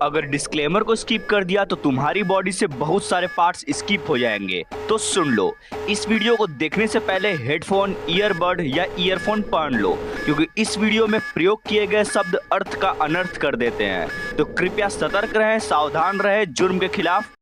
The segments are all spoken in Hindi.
अगर डिस्क्लेमर को स्किप कर दिया तो तुम्हारी बॉडी से बहुत सारे पार्ट्स स्किप हो जाएंगे। तो सुन लो, इस वीडियो को देखने से पहले हेडफोन, ईयरबड या ईयरफोन पहन लो, क्योंकि इस वीडियो में प्रयोग किए गए शब्द अर्थ का अनर्थ कर देते हैं। तो कृपया सतर्क रहें, सावधान रहें जुर्म के खिलाफ।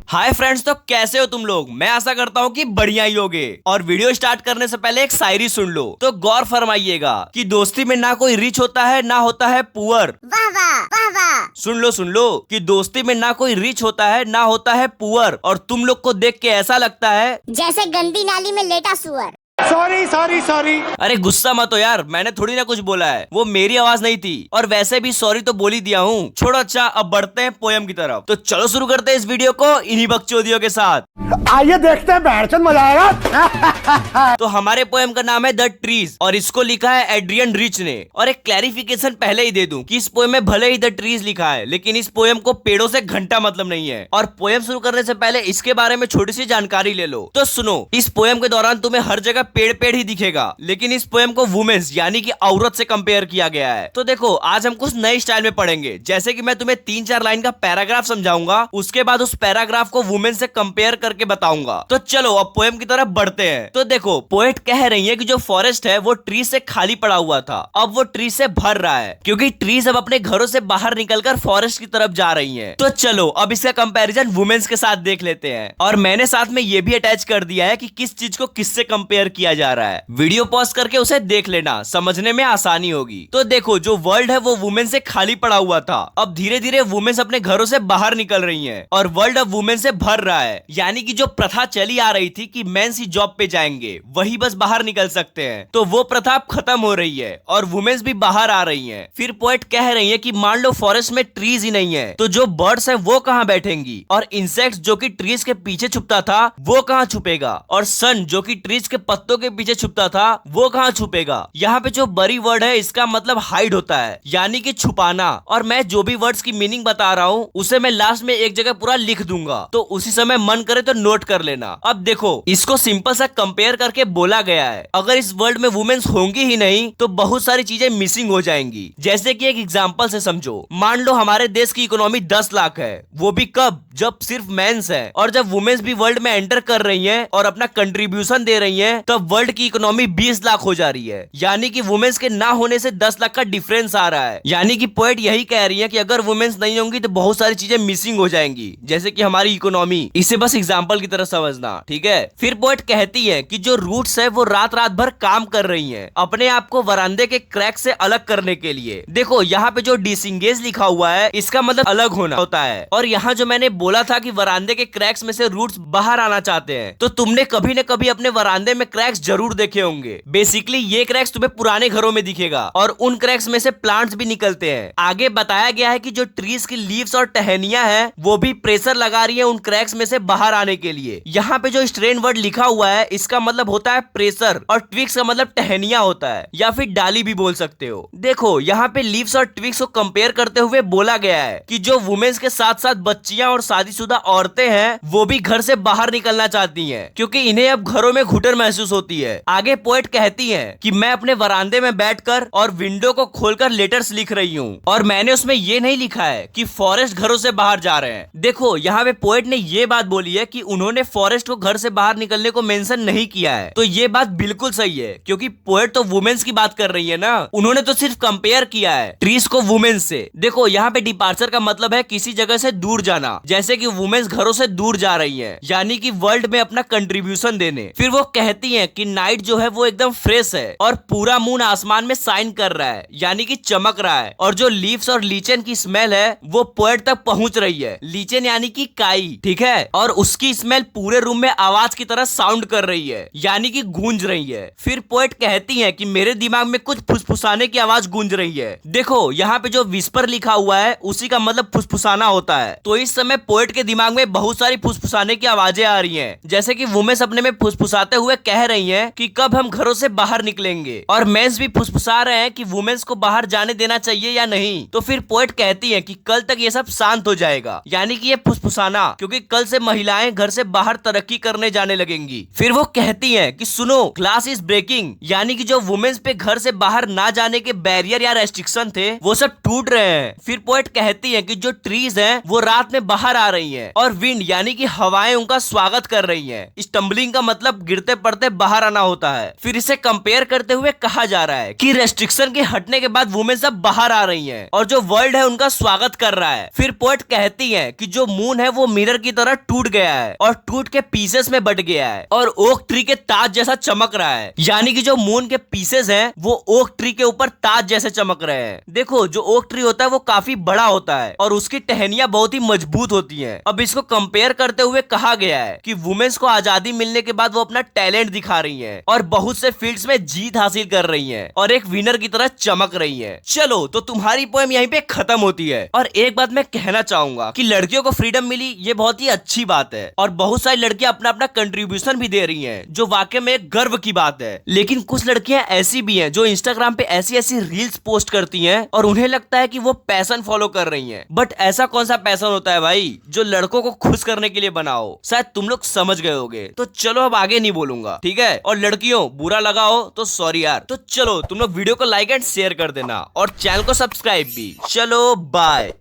हाय फ्रेंड्स, तो कैसे हो तुम लोग। मैं आशा करता हूँ कि बढ़िया ही होगे। और वीडियो स्टार्ट करने से पहले एक शायरी सुन लो, तो गौर फरमाइएगा कि दोस्ती में ना कोई रिच होता है ना होता है पुअर। वाह वाह वाह वाह। सुन लो कि दोस्ती में ना कोई रिच होता है ना होता है पुअर। और तुम लोग को देख के ऐसा लगता है जैसे गंदी नाली में लेटा सुअर। सॉरी। अरे गुस्सा मत हो यार, मैंने थोड़ी ना कुछ बोला है, वो मेरी आवाज नहीं थी। और वैसे भी सॉरी तो बोल ही दिया हूँ। छोड़ो, अच्छा अब बढ़ते हैं पोयम की तरफ। तो चलो शुरू करते हैं इस वीडियो को इन्हीं बकचोदियों के साथ। आइए देखते हैं, बैठचंद मजा आएगा। तो हमारे पोएम का नाम है द ट्रीज और इसको लिखा है एड्रियन रिच ने। और एक क्लैरिफिकेशन पहले ही दे दूं कि इस पोएम में भले ही द ट्रीज लिखा है, लेकिन इस पोएम को पेड़ों से घंटा मतलब नहीं है। और पोएम शुरू करने से पहले इसके बारे में छोटी सी जानकारी ले लो। तो सुनो, इस पोएम के दौरान तुम्हें हर जगह पेड़ ही दिखेगा, लेकिन इस पोएम को वुमेन्स यानी कि औरत से कंपेयर किया गया है। तो देखो, आज हम कुछ नए स्टाइल में पढ़ेंगे। जैसे कि मैं तुम्हें 3-4 लाइन का पैराग्राफ समझाऊंगा, उसके बाद उस पैराग्राफ को वुमेन से कंपेयर करके बताऊंगा। तो चलो अब पोएम की तरफ बढ़ते हैं। तो देखो, पोएट कह रही है कि जो फॉरेस्ट है वो ट्री से खाली पड़ा हुआ था, अब वो ट्री से भर रहा है, क्योंकि ट्रीज अब अपने घरों से बाहर निकलकर फॉरेस्ट की तरफ जा रही हैं। तो चलो अब इसका कंपैरिजन वुमेन्स के साथ देख लेते हैं। और मैंने साथ में ये भी अटैच कर दिया है कि किस चीज को किससे कंपेयर किया जा रहा है। वीडियो पॉज करके उसे देख लेना, समझने में आसानी होगी। तो देखो, जो वर्ल्ड है वो वुमेन से खाली पड़ा हुआ था, अब धीरे धीरे वुमेन्स अपने घरों से बाहर निकल रही हैं और वर्ल्ड अब वुमेन से भर रहा है। यानी कि जो प्रथा चली आ रही थी कि मेंस ही जॉब पे जाएंगे, वही बस बाहर निकल सकते हैं, तो वो प्रथा अब खत्म हो रही है और वुमेन्स भी बाहर आ रही हैं। फिर पोएट कह रही है कि मान लो फॉरेस्ट में ट्रीज ही नहीं है, तो जो बर्ड्स हैं वो कहाँ बैठेंगी, और इंसेक्ट्स जो कि ट्रीज के पीछे छुपता था वो कहाँ छुपेगा, और सन जो कि ट्रीज के पत्तों के पीछे छुपता था वो कहाँ छुपेगा। यहाँ पे जो बरी वर्ड है इसका मतलब हाइड होता है, यानी कि छुपाना। और मैं जो भी वर्ड्स की मीनिंग बता रहा हूँ उसे मैं लास्ट में एक जगह पूरा लिख दूंगा, तो उसी समय मन करे तो नोट कर लेना। अब देखो, इसको सिंपल सा कंपेयर करके बोला गया है, अगर इस वर्ल्ड में वुमेन्स होंगी ही नहीं तो बहुत सारी चीजें मिसिंग हो जाएंगी। जैसे कि एक एग्जांपल से समझो, मान लो हमारे देश की इकोनॉमी 10 लाख है, वो भी कब, जब सिर्फ मेंस है। और जब वुमेन्स भी वर्ल्ड में एंटर कर रही हैं और अपना कंट्रीब्यूशन दे रही हैं, तब वर्ल्ड की इकोनॉमी 20 लाख हो जा रही है। यानी कि वुमेन्स के ना होने से 10 लाख का डिफरेंस आ रहा है। यानी कि पोएट यही कह रही है कि अगर वुमेन्स नहीं होंगी तो बहुत सारी चीजें मिसिंग हो जाएंगी, जैसे कि हमारी इकोनॉमी। इसे बस एग्जांपल की तरह समझना, ठीक है। फिर पोएट कहती है कि जो रूट्स है वो रात रात भर काम कर रही हैं अपने आप को वरांदे के क्रैक से अलग करने के लिए। देखो, यहाँ पे जो डिसंगेज लिखा हुआ है इसका मतलब अलग होना होता है। और यहाँ जो मैंने बोला था कि वरांदे के क्रैक्स में से रूट्स बाहर आना चाहते हैं, तो तुमने कभी न कभी अपने वरांदे में क्रैक्स जरूर देखे होंगे। बेसिकली ये क्रैक्स तुम्हें पुराने घरों में दिखेगा और उन क्रैक्स में से प्लांट्स भी निकलते हैं। आगे बताया गया है कि जो ट्रीज की लीव्स और टहनियां हैं वो भी प्रेशर लगा रही है उन क्रैक्स में से बाहर आने के लिए। यहाँ पे जो स्ट्रेन वर्ड लिखा हुआ है इसका मतलब होता है प्रेशर, और ट्विक्स का मतलब टहनियां होता है, या फिर डाली भी बोल सकते हो। देखो, यहाँ पे लीव्स और ट्विक्स को कंपेयर करते हुए बोला गया है कि जो वुमेन्स के साथ साथ बच्चियां और शादीशुदा औरतें हैं वो भी घर से बाहर निकलना चाहती हैं, क्योंकि इन्हें अब घरों में घुटन महसूस होती है। आगे पोएट कहती है कि मैं अपने वरांदे में बैठकर और विंडो को खोलकर लेटर्स लिख रही हूँ, और मैंने उसमें ये नहीं लिखा है कि फॉरेस्ट घरों से बाहर जा रहे हैं। देखो, यहाँ पे पोएट ने ये बात बोली है कि उन्होंने फॉरेस्ट को घर से बाहर निकलने को मेंशन नहीं किया है, तो ये बात बिल्कुल सही है, क्योंकि पोएट तो वुमेन्स की बात कर रही है ना, उन्होंने तो सिर्फ कंपेयर किया है ट्रीज को वुमेन्स से। देखो, यहाँ पे डिपार्चर का मतलब है किसी जगह से दूर जाना, जैसे कि वुमेन्स घरों से दूर जा रही हैं, यानी कि वर्ल्ड में अपना कंट्रीब्यूशन देने। फिर वो कहती हैं कि नाइट जो है वो एकदम फ्रेश है और पूरा मून आसमान में साइन कर रहा है, यानी कि चमक रहा है, और जो लीव्स और लीचन की स्मेल है वो पोएट तक पहुंच रही है। लीचन यानी कि काई, ठीक है, और उसकी स्मेल पूरे रूम में आवाज की तरह साउंड कर रही है, यानी कि गूंज रही है। फिर पोएट कहती है कि मेरे दिमाग में कुछ फुसफुसाने की आवाज गूंज रही है। देखो, यहाँ पे जो विस्पर लिखा हुआ है उसी का मतलब फुसफुसाना होता है, तो इस समय पोएट के दिमाग में बहुत सारी फुसफुसाने की आवाजें आ रही हैं, जैसे कि वुमेन्स अपने में फुसफुसाते हुए कह रही हैं कि कब हम घरों से बाहर निकलेंगे, और मेंस भी फुसफुसा रहे हैं कि वुमेन्स को बाहर जाने देना चाहिए या नहीं। तो फिर पोएट कहती है कि कल तक ये सब शांत हो जाएगा, यानी कि ये फुसफुसाना, क्योंकि कल से महिलाएं घर से से बाहर तरक्की करने जाने लगेंगी। फिर वो कहती हैं कि सुनो, क्लास इज ब्रेकिंग, यानी कि जो वुमेन्स पे घर से बाहर ना जाने के बैरियर या रेस्ट्रिक्शन थे वो सब टूट रहे हैं। फिर पोएट कहती है कि जो ट्रीज हैं वो रात में बाहर आ रही हैं और विंड यानी कि हवाएं उनका स्वागत कर रही हैं। स्टम्बलिंग का मतलब गिरते पड़ते बाहर आना होता है। फिर इसे कंपेयर करते हुए कहा जा रहा है कि रेस्ट्रिक्शन के हटने के बाद वुमेन सब बाहर आ रही हैं और जो वर्ल्ड है उनका स्वागत कर रहा है। फिर पोएट कहती है कि जो मून है वो मिरर की तरह टूट गया है और टूट के पीसेस में बट गया है और ओक ट्री के ताज जैसा चमक रहा है, यानी कि जो मून के पीसेस हैं वो ओक ट्री के ऊपर ताज जैसे चमक रहे हैं। देखो, जो ओक ट्री होता है वो काफी बड़ा होता है और उसकी टहनियां बहुत ही मजबूत होती हैं। अब इसको कंपेयर करते हुए कहा गया है कि वुमेन्स को आजादी मिलने के बाद वो अपना टैलेंट दिखा रही हैं और बहुत से फील्ड्स में जीत हासिल कर रही हैं और एक विनर की तरह चमक रही हैं। चलो, तो तुम्हारी पोएम यहीं पे खत्म होती है। और एक बात मैं कहना चाहूंगा कि लड़कियों को फ्रीडम मिली ये बहुत ही अच्छी बात है और बहुत सारी लड़कियां अपना अपना कंट्रीब्यूशन भी दे रही हैं, जो वाकई में एक गर्व की बात है। लेकिन कुछ लड़कियां ऐसी भी हैं जो इंस्टाग्राम पे ऐसी ऐसी रील्स पोस्ट करती हैं और उन्हें लगता है कि वो पैशन फॉलो कर रही हैं। बट ऐसा कौन सा पैशन होता है भाई जो लड़कों को खुश करने के लिए बनाओ? शायद तुम लोग समझ गए होगे। तो चलो, अब आगे नहीं बोलूंगा, ठीक है? और लड़कियों, बुरा लगा हो तो सॉरी यार। तो चलो, तुम लोग वीडियो को लाइक एंड शेयर कर देना और चैनल को सब्सक्राइब भी। चलो, बाय।